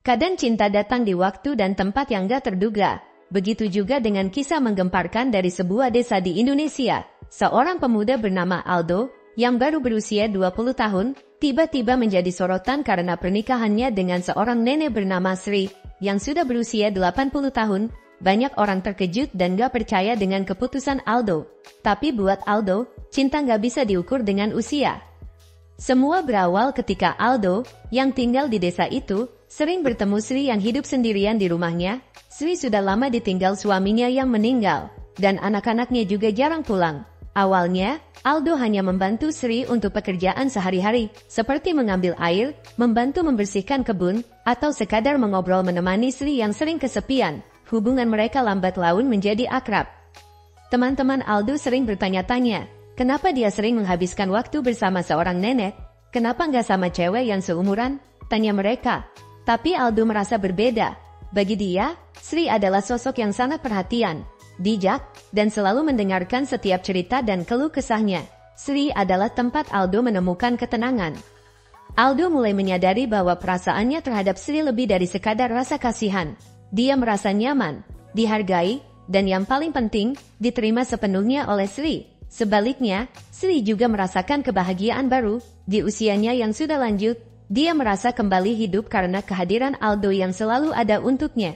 Kadang cinta datang di waktu dan tempat yang gak terduga. Begitu juga dengan kisah menggemparkan dari sebuah desa di Indonesia. Seorang pemuda bernama Aldo, yang baru berusia 20 tahun, tiba-tiba menjadi sorotan karena pernikahannya dengan seorang nenek bernama Sri, yang sudah berusia 80 tahun. Banyak orang terkejut dan gak percaya dengan keputusan Aldo. Tapi buat Aldo, cinta gak bisa diukur dengan usia. Semua berawal ketika Aldo, yang tinggal di desa itu, sering bertemu Sri yang hidup sendirian di rumahnya. Sri sudah lama ditinggal suaminya yang meninggal, dan anak-anaknya juga jarang pulang. Awalnya, Aldo hanya membantu Sri untuk pekerjaan sehari-hari, seperti mengambil air, membantu membersihkan kebun, atau sekadar mengobrol menemani Sri yang sering kesepian. Hubungan mereka lambat laun menjadi akrab. Teman-teman Aldo sering bertanya-tanya, kenapa dia sering menghabiskan waktu bersama seorang nenek? Kenapa nggak sama cewek yang seumuran? Tanya mereka. Tapi Aldo merasa berbeda. Bagi dia, Sri adalah sosok yang sangat perhatian, bijak, dan selalu mendengarkan setiap cerita dan keluh kesahnya. Sri adalah tempat Aldo menemukan ketenangan. Aldo mulai menyadari bahwa perasaannya terhadap Sri lebih dari sekadar rasa kasihan. Dia merasa nyaman, dihargai, dan yang paling penting, diterima sepenuhnya oleh Sri. Sebaliknya, Sri juga merasakan kebahagiaan baru. Di usianya yang sudah lanjut, dia merasa kembali hidup karena kehadiran Aldo yang selalu ada untuknya.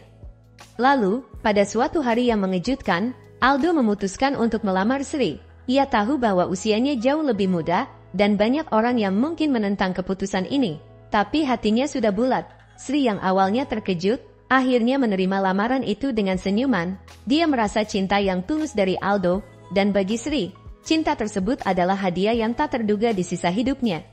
Lalu, pada suatu hari yang mengejutkan, Aldo memutuskan untuk melamar Sri. Ia tahu bahwa usianya jauh lebih muda, dan banyak orang yang mungkin menentang keputusan ini. Tapi hatinya sudah bulat. Sri yang awalnya terkejut, akhirnya menerima lamaran itu dengan senyuman. Dia merasa cinta yang tulus dari Aldo, dan bagi Sri, cinta tersebut adalah hadiah yang tak terduga di sisa hidupnya.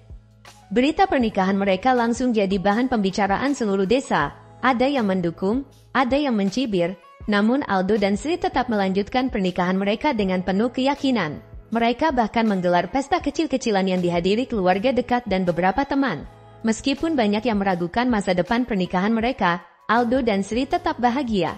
Berita pernikahan mereka langsung jadi bahan pembicaraan seluruh desa. Ada yang mendukung, ada yang mencibir, namun Aldo dan Sri tetap melanjutkan pernikahan mereka dengan penuh keyakinan. Mereka bahkan menggelar pesta kecil-kecilan yang dihadiri keluarga dekat dan beberapa teman. Meskipun banyak yang meragukan masa depan pernikahan mereka, Aldo dan Sri tetap bahagia.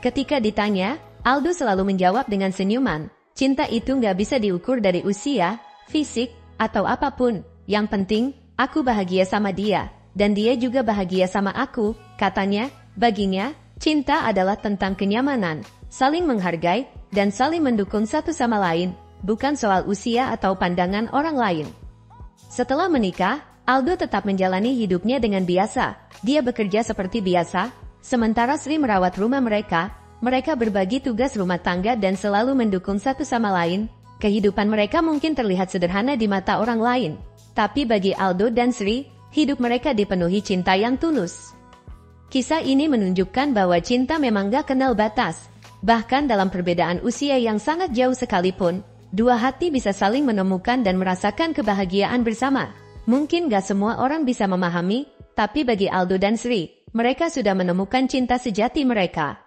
Ketika ditanya, Aldo selalu menjawab dengan senyuman, cinta itu nggak bisa diukur dari usia, fisik, atau apapun. Yang penting, aku bahagia sama dia, dan dia juga bahagia sama aku, katanya. Baginya, cinta adalah tentang kenyamanan, saling menghargai, dan saling mendukung satu sama lain, bukan soal usia atau pandangan orang lain. Setelah menikah, Aldo tetap menjalani hidupnya dengan biasa. Dia bekerja seperti biasa, sementara Sri merawat rumah mereka. Mereka berbagi tugas rumah tangga dan selalu mendukung satu sama lain. Kehidupan mereka mungkin terlihat sederhana di mata orang lain, tapi bagi Aldo dan Sri, hidup mereka dipenuhi cinta yang tulus. Kisah ini menunjukkan bahwa cinta memang gak kenal batas. Bahkan dalam perbedaan usia yang sangat jauh sekalipun, dua hati bisa saling menemukan dan merasakan kebahagiaan bersama. Mungkin gak semua orang bisa memahami, tapi bagi Aldo dan Sri, mereka sudah menemukan cinta sejati mereka.